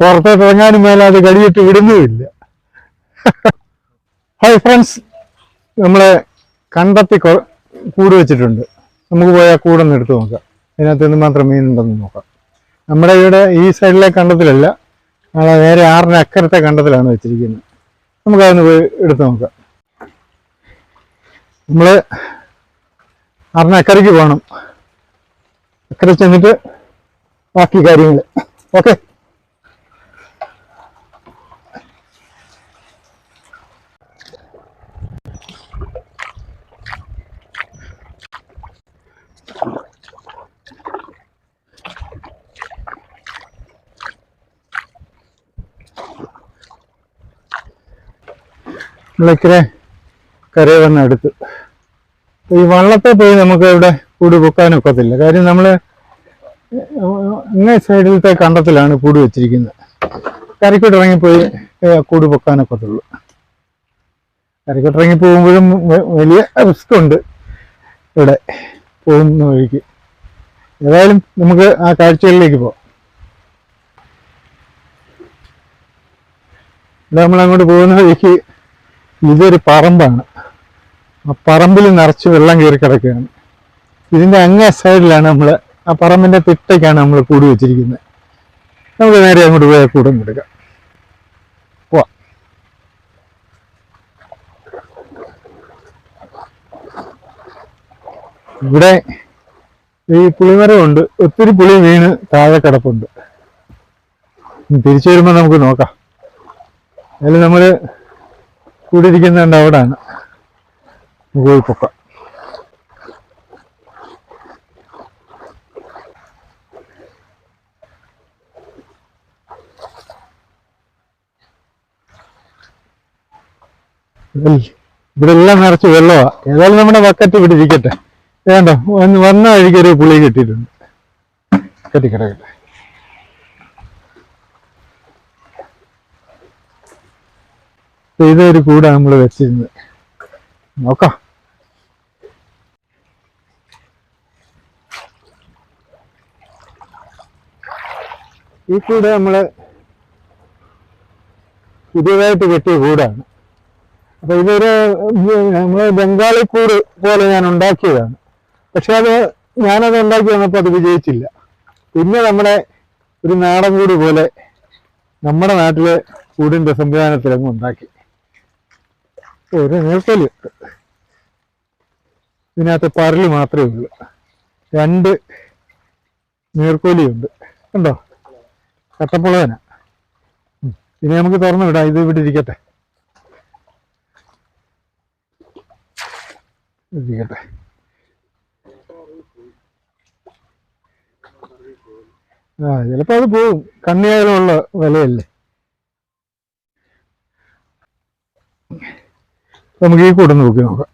പുറത്തോട്ട് ഇറങ്ങാനും മേലെ അത് കടിയിട്ട് വിടുന്നുമില്ല. ഹായ് ഫ്രണ്ട്സ്, നമ്മളെ കണ്ടെത്തി കൂട് വെച്ചിട്ടുണ്ട്. നമുക്ക് പോയി ആ കൂടൊന്ന് എടുത്ത് നോക്കാം. അതിനകത്ത് എന്തുമാത്രം മീനുണ്ടെന്ന് നോക്കാം. നമ്മുടെ ഇവിടെ ഈ സൈഡിലെ കണ്ടത്തിലല്ല, നേരെ ആറിന് അക്കരത്തെ കണ്ടത്തിലാണ് വെച്ചിരിക്കുന്നത്. നമുക്കതൊന്ന് പോയി എടുത്ത് നോക്കാം. നമ്മൾ ആറിന് അക്കരയ്ക്ക് പോകണം. അക്കരെ ചെന്നിട്ട് ബാക്കി കാര്യങ്ങൾ. ഓക്കെ. നമ്മളിക്കരെ കരയിൽ വന്ന് അടുത്ത് ഈ വള്ളത്തെ പോയി നമുക്ക് ഇവിടെ കൂട് പൊക്കാനൊക്കത്തില്ല. കാര്യം നമ്മൾ അങ്ങേ സൈഡിലത്തെ കണ്ടത്തിലാണ് കൂട് വെച്ചിരിക്കുന്നത്. കരയ്ക്കോട്ട് ഇറങ്ങിപ്പോയി കൂട് പൊക്കാനൊക്കത്തുള്ളൂ. കരയ്ക്കോട്ട് ഇറങ്ങി പോകുമ്പോഴും വലിയ റിസ്ക് ഉണ്ട് ഇവിടെ പോകുന്ന വഴിക്ക്. ഏതായാലും നമുക്ക് ആ കാഴ്ചകളിലേക്ക് പോകാം. ഇവിടെ നമ്മളങ്ങോട്ട് പോകുന്ന വഴിക്ക് ഇതൊരു പറമ്പാണ്. ആ പറമ്പിൽ നിറച്ച് വെള്ളം കയറി കിടക്കുകയാണ്. ഇതിൻ്റെ അങ്ങേ സൈഡിലാണ് നമ്മൾ, ആ പറമ്പിൻ്റെ തിട്ടയ്ക്കാണ് നമ്മൾ കൂട് വെച്ചിരിക്കുന്നത്. നമുക്ക് നേരെ അങ്ങോട്ട് പോയാൽ കൂടൊന്നും എടുക്കാം. പോവാം. ഇവിടെ ഈ പുളിമരമുണ്ട്. ഒത്തിരി പുളി വീണ് താഴെ കിടപ്പുണ്ട്. തിരിച്ചു വരുമ്പോൾ നമുക്ക് നോക്കാം. അതിൽ നമ്മൾ കൂടിയിരിക്കുന്നുണ്ട്, അവിടാണ്. പോയി പൊക്കാം. ഇവിടെ എല്ലാം നിറച്ച് വെള്ളമാണ്. ഏതായാലും നമ്മുടെ ബക്കറ്റ് ഇവിടെ ഇരിക്കട്ടെ. വേണ്ടോ, വന്ന വഴിക്കൊരു പുളി കിട്ടിയിട്ടുണ്ട്. കെട്ടിക്കിടക്കട്ടെ. ഇതൊരു കൂടെ നമ്മൾ വെച്ചിരുന്നത്. നോക്കാം. ഈ കൂട് നമ്മള് പുതിയതായിട്ട് കെട്ടിയ കൂടാണ്. അപ്പൊ ഇതൊരു നമ്മള് ബംഗാളി കൂട് പോലെ ഞാൻ ഉണ്ടാക്കിയതാണ്. പക്ഷെ ഞാനത് ഉണ്ടാക്കി വന്നപ്പോൾ അത് വിജയിച്ചില്ല. പിന്നെ നമ്മുടെ ഒരു നാടൻ കൂട് പോലെ നമ്മുടെ നാട്ടിലെ കൂടിന്റെ സംവിധാനത്തിലങ്ങ് ഉണ്ടാക്കി. ഒരു നീർക്കോലിയുണ്ട്. ഇതിനകത്ത് പരല് മാത്രമേ ഉള്ളൂ. 2 നീർക്കോലിയുണ്ട്. കണ്ടോ, കട്ടപ്പുളവന. ഇനി നമുക്ക് തുറന്നു വിടാം. ഇത് ഇവിടെ ഇരിക്കട്ടെ. ചിലപ്പോ അത് പോവും. കണ്ണിയായാലുള്ള വിലയല്ലേ. നമുക്ക് ഈ കൂടെ നോക്കി നോക്കാം.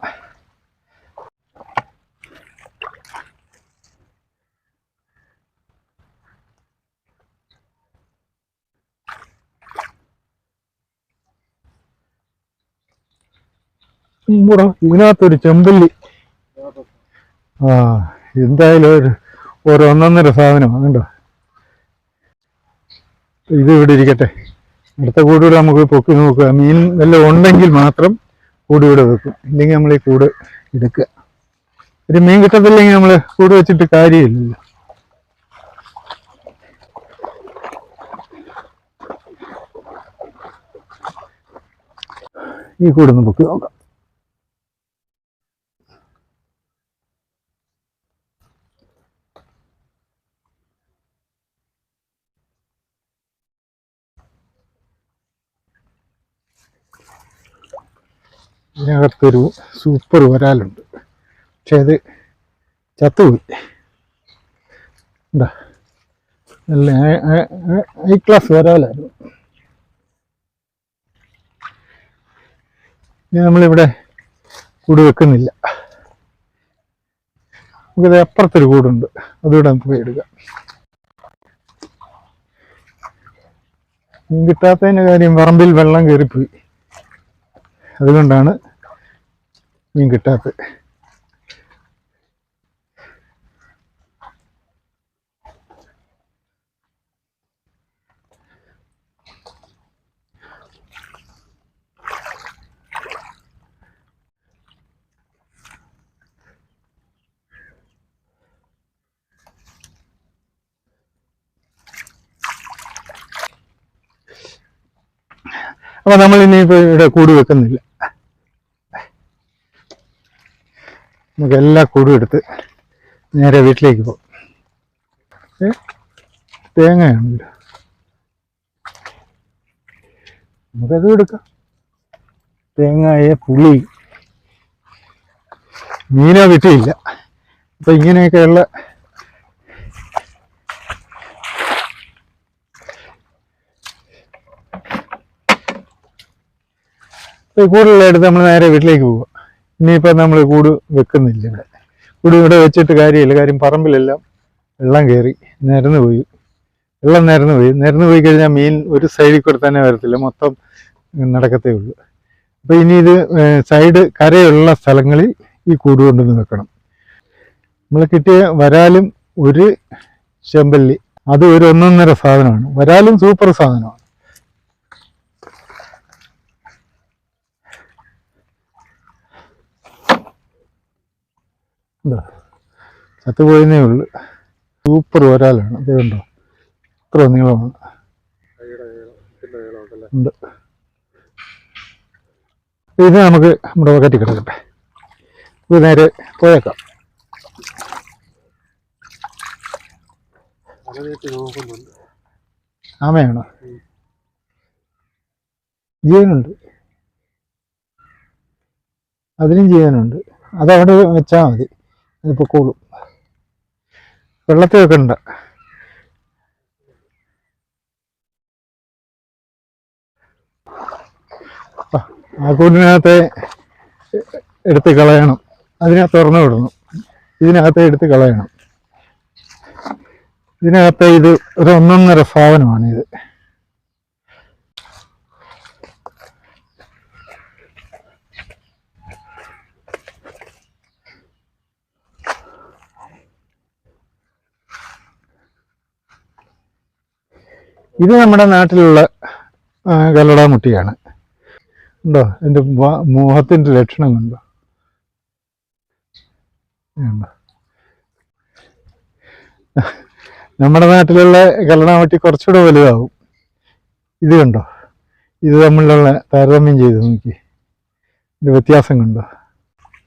ഇതിനകത്തൊരു ചെമ്പല്ലി. എന്തായാലും ഒരു ഒന്നൊന്നര സാധനമാണ്. കണ്ടോ, ഇത് ഇവിടെ ഇരിക്കട്ടെ. അടുത്ത കൂടിവിടെ നമുക്ക് പൊക്കി നോക്കുക. മീൻ വല്ലതും ഉണ്ടെങ്കിൽ മാത്രം കൂട് ഇവിടെ വെക്കും. ഇല്ലെങ്കിൽ നമ്മൾ ഈ കൂട് എടുക്കുക. ഒരു മീൻ കിട്ടത്തില്ലെങ്കിൽ നമ്മൾ കൂട് വെച്ചിട്ട് കാര്യമില്ലല്ലോ. ഈ കൂടൊന്ന് പൊക്കി നോക്കാം. ഇതിനകത്തൊരു സൂപ്പർ വരാലുണ്ട്. പക്ഷെ അത് ചത്തുപോയി. എന്താ, നല്ല ഹൈ ക്ലാസ് വരാലായിരുന്നു. നമ്മളിവിടെ കൂട് വെക്കുന്നില്ല. നമുക്കിത് അപ്പുറത്തൊരു കൂടുണ്ട്, അതുകൂടെ നമുക്ക് പോയി എടുക്കാം. മീൻ കിട്ടാത്തതിൻ്റെ കാര്യം, പറമ്പിൽ വെള്ളം കയറിപ്പോയി. അതുകൊണ്ടാണ് മീൻ കിട്ടാത്തത്. അപ്പൊ നമ്മൾ ഇനിയിപ്പോ ഇവിടെ കൂട് വെക്കുന്നില്ല. നമുക്ക് എല്ലാ കൂടും എടുത്ത് നേരെ വീട്ടിലേക്ക് പോകും. തേങ്ങയാണല്ലോ, നമുക്കത് എടുക്കാം. തേങ്ങയെ പുളി, മീനോ കിട്ടിയില്ല. അപ്പൊ ഇങ്ങനെയൊക്കെയുള്ള കൂടുള്ള എടുത്ത് നമ്മൾ നേരെ വീട്ടിലേക്ക് പോവുക. ഇനിയിപ്പോൾ നമ്മൾ കൂട് വെക്കുന്നില്ല ഇവിടെ. കൂട് ഇവിടെ വെച്ചിട്ട് കാര്യമില്ല. കാര്യം പറമ്പിലെല്ലാം വെള്ളം കയറി നിരന്ന് പോയി. വെള്ളം നിരന്ന് പോയി കഴിഞ്ഞാൽ മീൻ ഒരു സൈഡിൽ കൂടെ തന്നെ വരത്തില്ല, മൊത്തം നടക്കത്തേ ഉള്ളൂ. അപ്പോൾ ഇനി ഇത് സൈഡ് കരയുള്ള സ്ഥലങ്ങളിൽ ഈ കൂട് കൊണ്ടുവന്ന് വെക്കണം. നമ്മൾ കിട്ടിയ വരാലും ഒരു ചെമ്പല്ലി, അത് ഒരു ഒന്നൊന്നര സാധനമാണ്. വരാലും സൂപ്പർ സാധനമാണ്. എന്താ ചത്തുപോയെന്നേ ഉള്ളു. സൂപ്പർ വരാലാണ്. അത് കണ്ടോ, ഇത്ര നീളമാണ് ഉണ്ട്. ഇത് നമുക്ക് നമ്മുടെ വകറ്റി കിടക്കട്ടെ. ഇത് നേരെ പോയേക്കാം. ആമയാണോ? ജീവനുണ്ട്, അതിനും ജീവനുണ്ട്. അതവിടെ വെച്ചാൽ മതി, അത് പൊക്കോളും. വെള്ളത്തിൽ വെക്കണ്ട. ആ കൂടിനകത്തെ എടുത്ത് കളയണം. അതിനകത്ത് തുറന്നു വിടണം. ഇതിനകത്തെ എടുത്ത് കളയണം. ഇതിനകത്തെ ഇത് ഒരു ഒന്നൊന്നര സാധനമാണിത്. ഇത് നമ്മുടെ നാട്ടിലുള്ള കല്ലടാമുട്ടിയാണ്. ഉണ്ടോ? എൻ്റെ മോഹത്തിൻ്റെ ലക്ഷണം കണ്ടോ? നമ്മുടെ നാട്ടിലുള്ള കല്ലടാമുട്ടി കുറച്ചുകൂടെ വലുതാവും. ഇത് കണ്ടോ? ഇത് തമ്മിലുള്ള താരതമ്യം ചെയ്ത് നോക്കി, ഇതിൻ്റെ വ്യത്യാസം കണ്ടോ?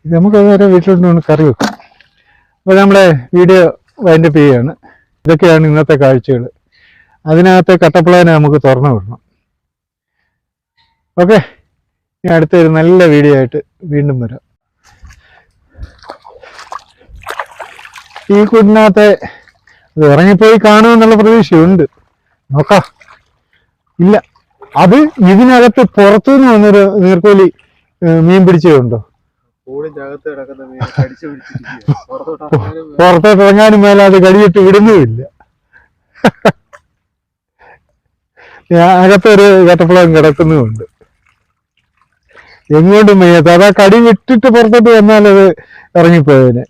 ഇത് നമുക്ക് അതുവരെ വീട്ടിലോട്ട് കറി വെക്കാം. അപ്പോൾ നമ്മുടെ വീഡിയോ വൈൻഡപ്പ് ചെയ്യുകയാണ്. ഇതൊക്കെയാണ് ഇന്നത്തെ കാഴ്ചകൾ. അതിനകത്തെ കട്ടപ്പളേനെ നമുക്ക് തുറന്നു വിടണം. ഓക്കെ, ഇനി അടുത്തൊരു നല്ല വീഡിയോ ആയിട്ട് വീണ്ടും വരാം. ഈ കൂടിനകത്തെ അത് ഇറങ്ങിപ്പോയി കാണുമെന്നുള്ള പ്രതീക്ഷയുണ്ട്. നോക്കാം. ഇല്ല, അത് ഇതിനകത്ത് പുറത്തുനിന്ന് വന്നൊരു നീർക്കോലി മീൻ പിടിച്ചതുണ്ടോ? പുറത്തോട്ട് ഇറങ്ങാനും മേലെ അത് കടിയിട്ട് വിടുന്നുമില്ല. അകത്തൊരു കട്ടപ്പളം കിടക്കുന്നുമുണ്ട്. എങ്ങോട്ടും വയ്യാത്ത, അതാ കടി വിട്ടിട്ട് പുറത്തോട്ട് വന്നാലത് ഇറങ്ങിപ്പോയതിന്.